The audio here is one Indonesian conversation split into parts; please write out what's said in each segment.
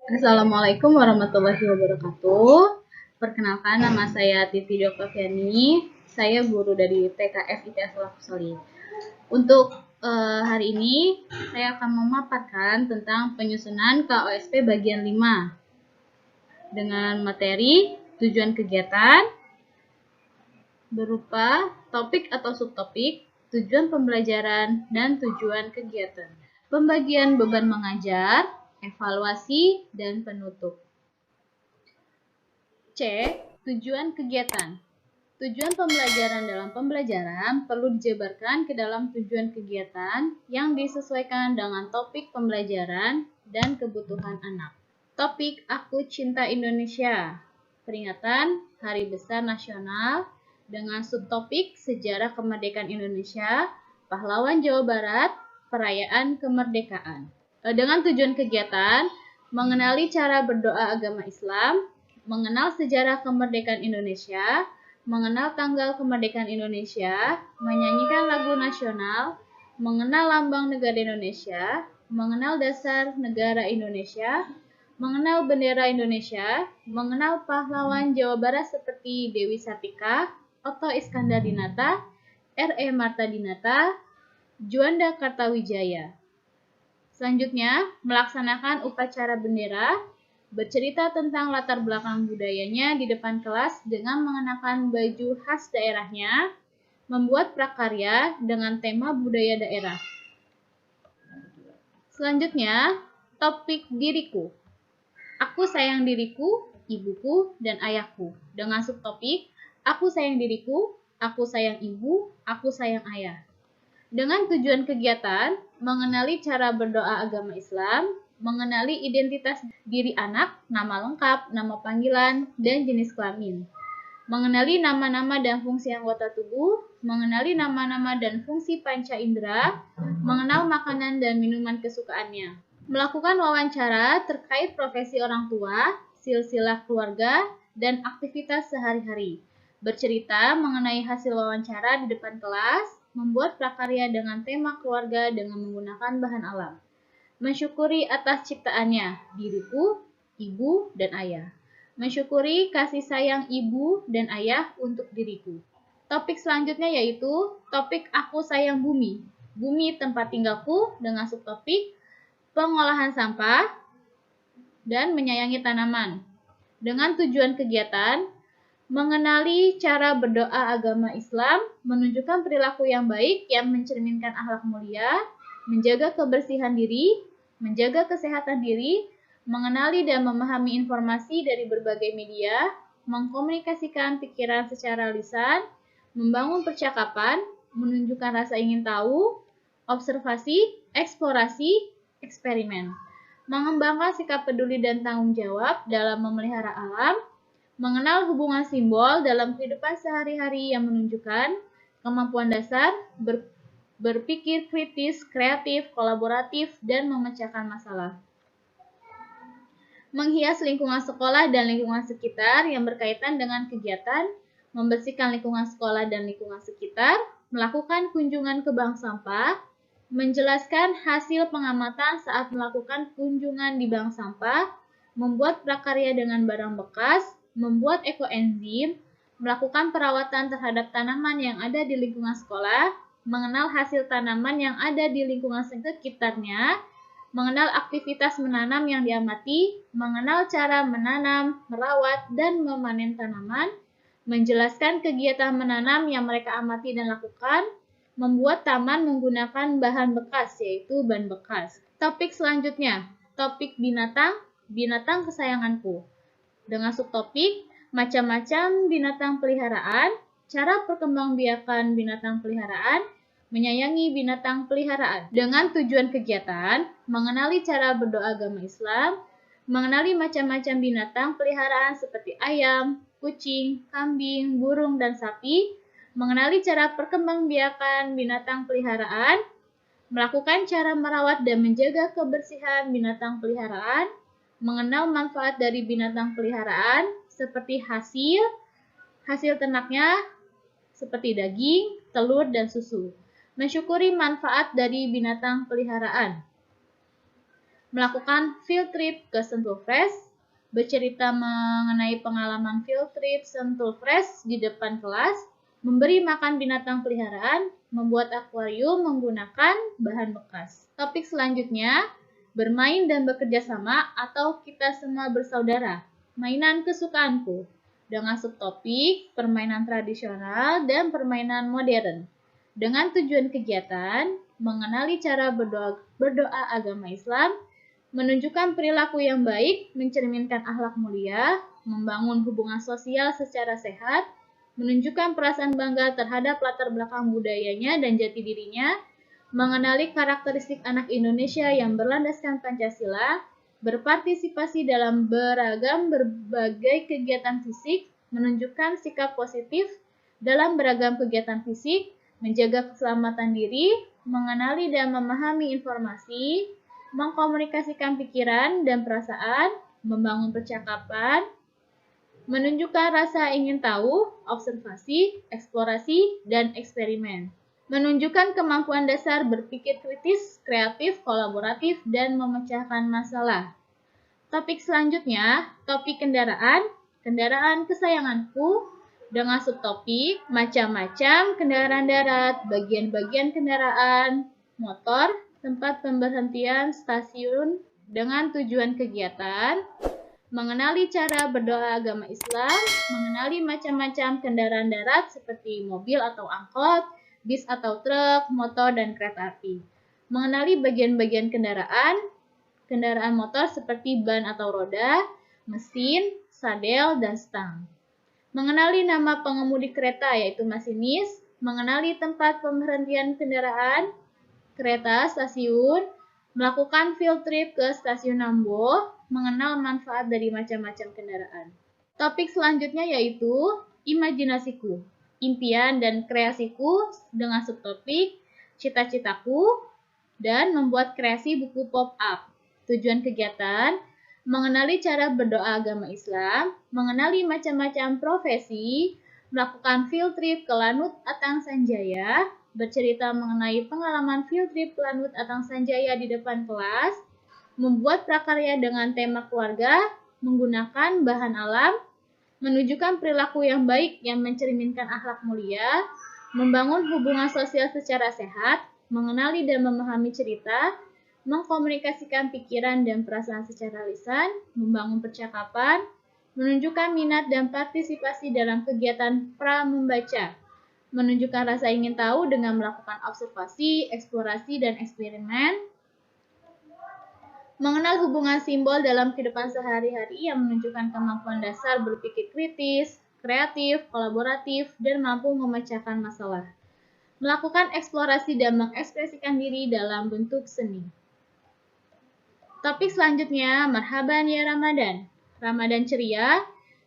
Assalamualaikum warahmatullahi wabarakatuh. Perkenalkan, nama saya Titi Doktaviani. Saya guru dari TKF ITS Lakusali. Untuk hari ini, saya akan memaparkan tentang penyusunan KOSP bagian 5 dengan materi tujuan kegiatan berupa topik atau subtopik, tujuan pembelajaran, dan tujuan kegiatan. Pembagian beban mengajar, evaluasi, dan penutup. C. Tujuan kegiatan. Tujuan pembelajaran dalam pembelajaran perlu dijabarkan ke dalam tujuan kegiatan yang disesuaikan dengan topik pembelajaran dan kebutuhan anak. Topik Aku Cinta Indonesia. Peringatan Hari Besar Nasional dengan subtopik Sejarah Kemerdekaan Indonesia, Pahlawan Jawa Barat, Perayaan Kemerdekaan. Dengan tujuan kegiatan, mengenali cara berdoa agama Islam, mengenal sejarah kemerdekaan Indonesia, mengenal tanggal kemerdekaan Indonesia, menyanyikan lagu nasional, mengenal lambang negara Indonesia, mengenal dasar negara Indonesia, mengenal bendera Indonesia, mengenal pahlawan Jawa Barat seperti Dewi Sartika, Otto Iskandar-Dinata, R.E. Marta Dinata, Juanda Kartawijaya. Selanjutnya, melaksanakan upacara bendera, bercerita tentang latar belakang budayanya di depan kelas dengan mengenakan baju khas daerahnya, membuat prakarya dengan tema budaya daerah. Selanjutnya, topik diriku. Aku sayang diriku, ibuku, dan ayahku. Dengan subtopik, aku sayang diriku, aku sayang ibu, aku sayang ayah. Dengan tujuan kegiatan, mengenali cara berdoa agama Islam, mengenali identitas diri anak, nama lengkap, nama panggilan, dan jenis kelamin. Mengenali nama-nama dan fungsi anggota tubuh, mengenali nama-nama dan fungsi panca indera, mengenal makanan dan minuman kesukaannya. Melakukan wawancara terkait profesi orang tua, silsilah keluarga, dan aktivitas sehari-hari. Bercerita mengenai hasil wawancara di depan kelas, membuat prakarya dengan tema keluarga dengan menggunakan bahan alam. Mensyukuri atas ciptaannya, diriku, ibu, dan ayah. Mensyukuri kasih sayang ibu dan ayah untuk diriku. Topik selanjutnya yaitu topik Aku Sayang Bumi. Bumi tempat tinggalku dengan subtopik pengolahan sampah dan menyayangi tanaman. Dengan tujuan kegiatan, mengenali cara berdoa agama Islam, menunjukkan perilaku yang baik yang mencerminkan akhlak mulia, menjaga kebersihan diri, menjaga kesehatan diri, mengenali dan memahami informasi dari berbagai media, mengkomunikasikan pikiran secara lisan, membangun percakapan, menunjukkan rasa ingin tahu, observasi, eksplorasi, eksperimen, mengembangkan sikap peduli dan tanggung jawab dalam memelihara alam, mengenal hubungan simbol dalam kehidupan sehari-hari yang menunjukkan kemampuan dasar berpikir kritis, kreatif, kolaboratif, dan memecahkan masalah. Menghias lingkungan sekolah dan lingkungan sekitar yang berkaitan dengan kegiatan membersihkan lingkungan sekolah dan lingkungan sekitar, melakukan kunjungan ke bank sampah, menjelaskan hasil pengamatan saat melakukan kunjungan di bank sampah, membuat prakarya dengan barang bekas, membuat ekoenzim, melakukan perawatan terhadap tanaman yang ada di lingkungan sekolah, mengenal hasil tanaman yang ada di lingkungan sekitarnya, mengenal aktivitas menanam yang diamati, mengenal cara menanam, merawat, dan memanen tanaman, menjelaskan kegiatan menanam yang mereka amati dan lakukan, membuat taman menggunakan bahan bekas, yaitu ban bekas. Topik selanjutnya, topik binatang, binatang kesayanganku. Dengan subtopik, macam-macam binatang peliharaan, cara perkembangbiakan binatang peliharaan, menyayangi binatang peliharaan. Dengan tujuan kegiatan, mengenali cara berdoa agama Islam, mengenali macam-macam binatang peliharaan seperti ayam, kucing, kambing, burung, dan sapi, mengenali cara perkembangbiakan binatang peliharaan, melakukan cara merawat dan menjaga kebersihan binatang peliharaan, mengenal manfaat dari binatang peliharaan seperti hasil ternaknya seperti daging, telur, dan susu. Mensyukuri manfaat dari binatang peliharaan. melakukan field trip ke Sentul Fresh, bercerita mengenai pengalaman field trip Sentul Fresh di depan kelas, memberi makan binatang peliharaan, membuat akuarium menggunakan bahan bekas. Topik selanjutnya, bermain dan bekerja sama atau kita semua bersaudara. Mainan kesukaanku. Dengan subtopik, permainan tradisional dan permainan modern. Dengan tujuan kegiatan, mengenali cara berdoa agama Islam, menunjukkan perilaku yang baik, mencerminkan akhlak mulia, membangun hubungan sosial secara sehat, menunjukkan perasaan bangga terhadap latar belakang budayanya dan jati dirinya, mengenali karakteristik anak Indonesia yang berlandaskan Pancasila, berpartisipasi dalam berbagai kegiatan fisik, menunjukkan sikap positif dalam beragam kegiatan fisik, menjaga keselamatan diri, mengenali dan memahami informasi, mengkomunikasikan pikiran dan perasaan, membangun percakapan, menunjukkan rasa ingin tahu, observasi, eksplorasi, dan eksperimen. Menunjukkan kemampuan dasar berpikir kritis, kreatif, kolaboratif, dan memecahkan masalah. Topik selanjutnya, topik kendaraan, kendaraan kesayanganku, dengan subtopik macam-macam kendaraan darat, bagian-bagian kendaraan, motor, tempat pemberhentian, stasiun, dengan tujuan kegiatan, mengenali cara berdoa agama Islam, mengenali macam-macam kendaraan darat seperti mobil atau angkot, bis atau truk, motor, dan kereta api. Mengenali bagian-bagian kendaraan motor seperti ban atau roda, mesin, sadel, dan stang. Mengenali nama pengemudi kereta yaitu masinis, mengenali tempat pemberhentian kendaraan, kereta, stasiun, melakukan field trip ke stasiun Nambo, mengenal manfaat dari macam-macam kendaraan. Topik selanjutnya yaitu imajinasiku, impian dan kreasiku dengan subtopik cita-citaku dan membuat kreasi buku pop-up. Tujuan kegiatan, mengenali cara berdoa agama Islam, mengenali macam-macam profesi, melakukan field trip ke Lanut Atang Sanjaya, bercerita mengenai pengalaman field trip Lanut Atang Sanjaya di depan kelas, membuat prakarya dengan tema keluarga, menggunakan bahan alam, menunjukkan perilaku yang baik yang mencerminkan akhlak mulia, membangun hubungan sosial secara sehat, mengenali dan memahami cerita, mengkomunikasikan pikiran dan perasaan secara lisan, membangun percakapan, menunjukkan minat dan partisipasi dalam kegiatan pra-membaca, menunjukkan rasa ingin tahu dengan melakukan observasi, eksplorasi, dan eksperimen, mengenal hubungan simbol dalam kehidupan sehari-hari yang menunjukkan kemampuan dasar berpikir kritis, kreatif, kolaboratif, dan mampu memecahkan masalah. Melakukan eksplorasi dan mengekspresikan diri dalam bentuk seni. Topik selanjutnya, marhaban ya Ramadan. Ramadan ceria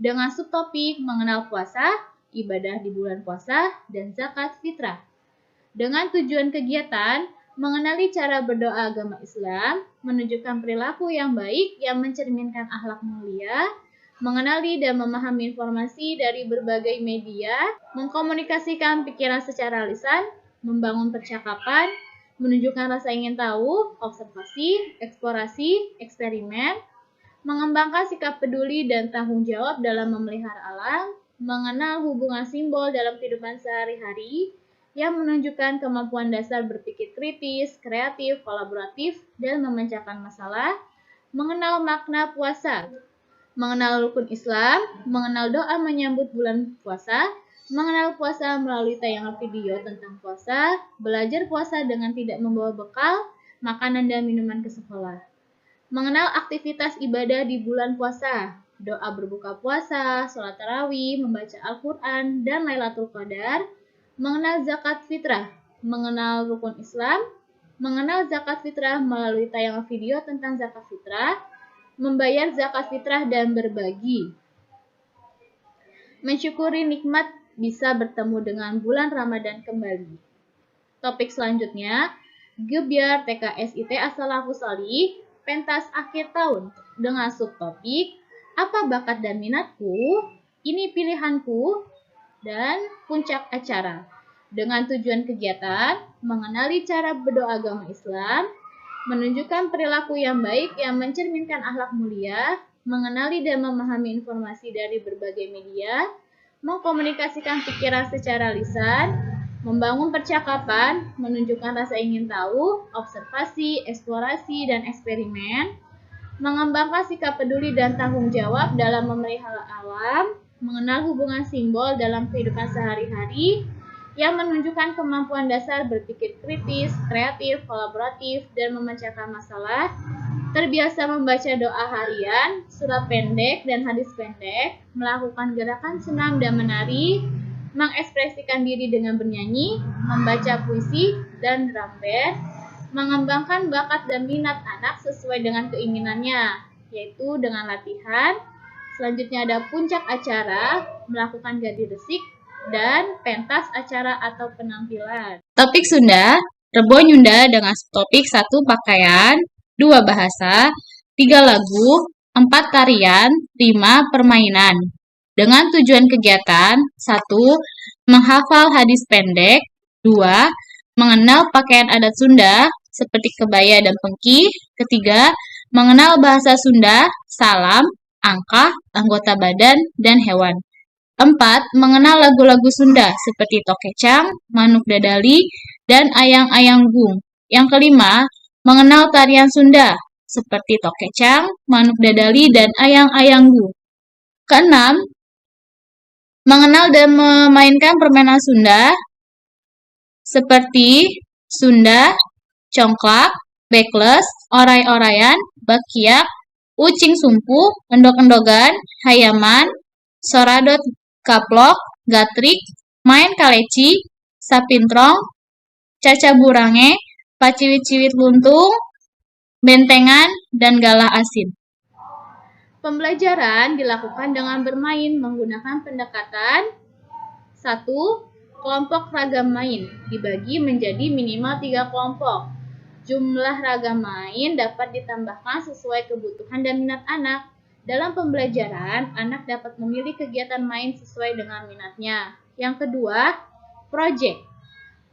dengan subtopik mengenal puasa, ibadah di bulan puasa, dan zakat fitrah. Dengan tujuan kegiatan, mengenali cara berdoa agama Islam, menunjukkan perilaku yang baik yang mencerminkan akhlak mulia, mengenali dan memahami informasi dari berbagai media, mengkomunikasikan pikiran secara lisan, membangun percakapan, menunjukkan rasa ingin tahu, observasi, eksplorasi, eksperimen, mengembangkan sikap peduli dan tanggung jawab dalam memelihara alam, mengenal hubungan simbol dalam kehidupan sehari-hari, yang menunjukkan kemampuan dasar berpikir kritis, kreatif, kolaboratif, dan memecahkan masalah, mengenal makna puasa, mengenal rukun Islam, mengenal doa menyambut bulan puasa, mengenal puasa melalui tayangan video tentang puasa, belajar puasa dengan tidak membawa bekal, makanan dan minuman ke sekolah. Mengenal aktivitas ibadah di bulan puasa, doa berbuka puasa, sholat tarawih, membaca Al-Quran, dan Lailatul Qadar. Mengenal zakat fitrah, mengenal rukun Islam, mengenal zakat fitrah melalui tayangan video tentang zakat fitrah, membayar zakat fitrah dan berbagi. Mensyukuri nikmat bisa bertemu dengan bulan Ramadan kembali. Topik selanjutnya, Gebyar TKSIT As-Salafus Shalih, pentas akhir tahun dengan subtopik apa bakat dan minatku, ini pilihanku, dan puncak acara. Dengan tujuan kegiatan, mengenali cara berdoa agama Islam, menunjukkan perilaku yang baik yang mencerminkan akhlak mulia, mengenali dan memahami informasi dari berbagai media, mengkomunikasikan pikiran secara lisan, membangun percakapan, menunjukkan rasa ingin tahu, observasi, eksplorasi, dan eksperimen, mengembangkan sikap peduli dan tanggung jawab dalam memelihara alam, mengenal hubungan simbol dalam kehidupan sehari-hari, yang menunjukkan kemampuan dasar berpikir kritis, kreatif, kolaboratif, dan memecahkan masalah, terbiasa membaca doa harian, surat pendek, dan hadis pendek, melakukan gerakan senam dan menari, mengekspresikan diri dengan bernyanyi, membaca puisi dan drum band, mengembangkan bakat dan minat anak sesuai dengan keinginannya, yaitu dengan latihan. Selanjutnya ada puncak acara, melakukan gladi resik, dan pentas acara atau penampilan. Topik Sunda, Rebo Nyunda dengan topik 1 pakaian, 2 bahasa, 3 lagu, 4 tarian, 5 permainan. Dengan tujuan kegiatan, 1. Menghafal hadis pendek, 2. Mengenal pakaian adat Sunda, seperti kebaya dan pengki, 3. Mengenal bahasa Sunda, salam, angkah, anggota badan, dan hewan. 4. Mengenal lagu-lagu Sunda seperti Tokecang, Manuk Dadali, dan Ayang-Ayang Gung. Yang kelima, mengenal tarian Sunda seperti Tokecang, Manuk Dadali, dan Ayang-Ayang Gung. Keenam, mengenal dan memainkan permainan Sunda seperti Sunda, congklak, bekles, oray-orayan, bakiak, ucing sumpu, endog-endogan, hayaman, soradot kaplok, gatrik, main kaleci, sapintrong, cacaburange, paciwit-ciwit luntung, bentengan, dan galah asin. Pembelajaran dilakukan dengan bermain menggunakan pendekatan 1. Kelompok ragam main dibagi menjadi minimal 3 kelompok. Jumlah ragam main dapat ditambahkan sesuai kebutuhan dan minat anak. Dalam pembelajaran, anak dapat memilih kegiatan main sesuai dengan minatnya. Yang kedua, project.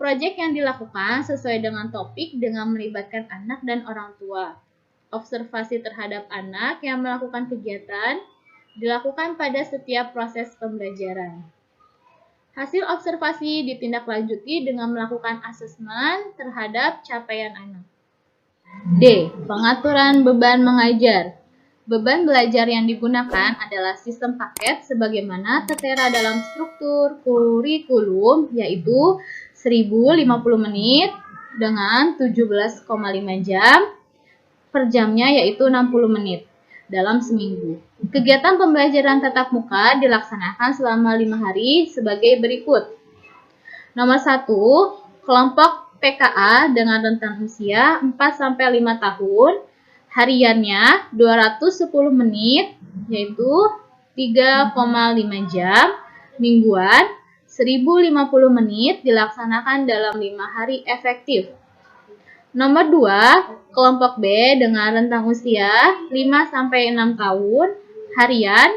Project yang dilakukan sesuai dengan topik dengan melibatkan anak dan orang tua. Observasi terhadap anak yang melakukan kegiatan dilakukan pada setiap proses pembelajaran. Hasil observasi ditindaklanjuti dengan melakukan asesmen terhadap capaian anak. D. Pengaturan beban mengajar. Beban belajar yang digunakan adalah sistem paket sebagaimana tertera dalam struktur kurikulum, yaitu 1050 menit dengan 17,5 jam per jamnya, yaitu 60 menit dalam seminggu. Kegiatan pembelajaran tatap muka dilaksanakan selama 5 hari sebagai berikut. Nomor 1, kelompok PKA dengan rentang usia 4-5 tahun. Hariannya 210 menit, yaitu 3,5 jam. Mingguan 1050 menit dilaksanakan dalam 5 hari efektif. Nomor 2, kelompok B dengan rentang usia 5-6 tahun. Harian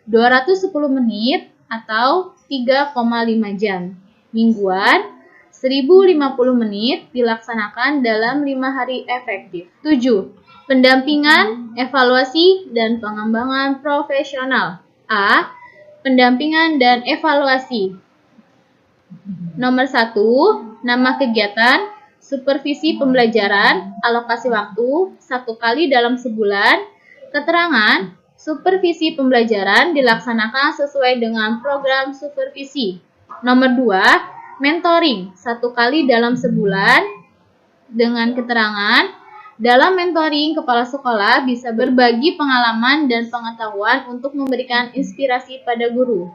210 menit atau 3,5 jam. Mingguan 1050 menit dilaksanakan dalam 5 hari efektif. 7. Pendampingan, evaluasi, dan pengembangan profesional. A. Pendampingan dan evaluasi. Nomor 1, nama kegiatan, supervisi pembelajaran, alokasi waktu, 1 kali dalam sebulan. Keterangan, supervisi pembelajaran dilaksanakan sesuai dengan program supervisi. Nomor 2, mentoring, 1 kali dalam sebulan. Dengan keterangan, dalam mentoring, kepala sekolah bisa berbagi pengalaman dan pengetahuan untuk memberikan inspirasi pada guru.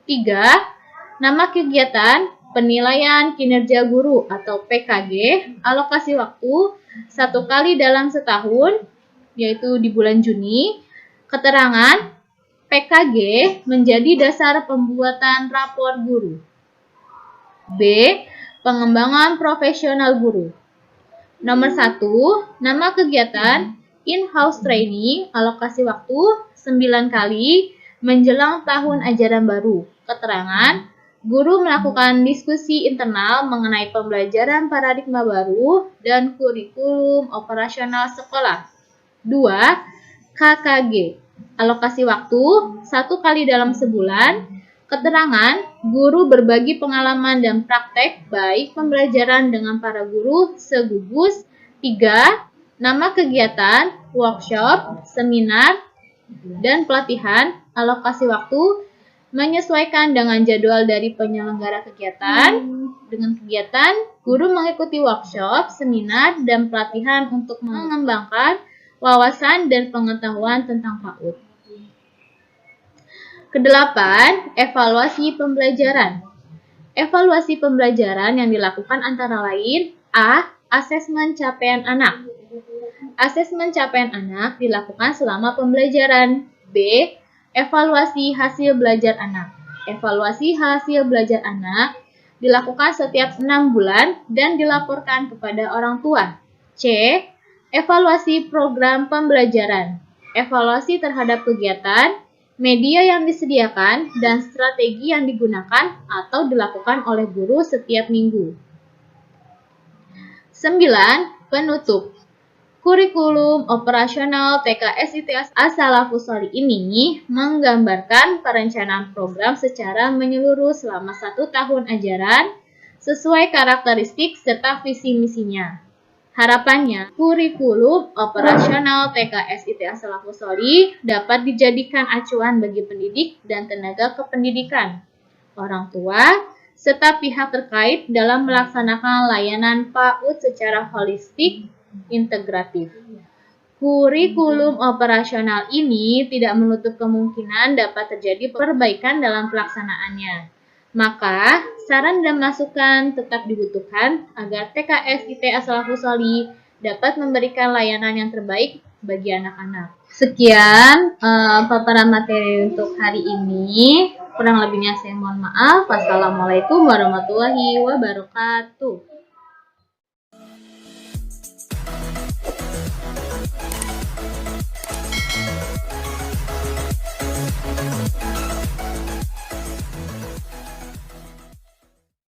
3. Nama kegiatan, penilaian kinerja guru atau PKG, alokasi waktu 1 kali dalam setahun, yaitu di bulan Juni. Keterangan, PKG menjadi dasar pembuatan rapor guru. B. Pengembangan profesional guru. Nomor 1, nama kegiatan, in-house training, alokasi waktu 9 kali menjelang tahun ajaran baru. Keterangan, Guru melakukan diskusi internal mengenai pembelajaran paradigma baru dan kurikulum operasional sekolah. 2. KKG. Alokasi waktu 1 kali dalam sebulan. Keterangan, guru berbagi pengalaman dan praktek baik pembelajaran dengan para guru segugus. 3. Nama kegiatan, workshop, seminar, dan pelatihan. Alokasi waktu menyesuaikan dengan jadwal dari penyelenggara kegiatan. Dengan kegiatan, guru mengikuti workshop, seminar, dan pelatihan untuk mengembangkan wawasan dan pengetahuan tentang PAUD. Kedelapan, evaluasi pembelajaran. Evaluasi pembelajaran yang dilakukan antara lain: A. Asesmen capaian anak. Asesmen capaian anak dilakukan selama pembelajaran. B. Evaluasi hasil belajar anak. Evaluasi hasil belajar anak dilakukan setiap 6 bulan dan dilaporkan kepada orang tua. C. Evaluasi program pembelajaran. Evaluasi terhadap kegiatan, media yang disediakan, dan strategi yang digunakan atau dilakukan oleh guru setiap minggu. 9. Penutup. Kurikulum operasional TKS As-Salafus Shalih ini menggambarkan perencanaan program secara menyeluruh selama 1 tahun ajaran sesuai karakteristik serta visi misinya. Harapannya, kurikulum operasional TKS As-Salafus Shalih dapat dijadikan acuan bagi pendidik dan tenaga kependidikan, orang tua, serta pihak terkait dalam melaksanakan layanan PAUD secara holistik, integratif. Kurikulum operasional ini tidak menutup kemungkinan dapat terjadi perbaikan dalam pelaksanaannya. Maka, saran dan masukan tetap dibutuhkan agar TKS As-Salafus Shalih dapat memberikan layanan yang terbaik bagi anak-anak. Sekian paparan materi untuk hari ini. Kurang lebihnya saya mohon maaf. Wassalamualaikum warahmatullahi wabarakatuh.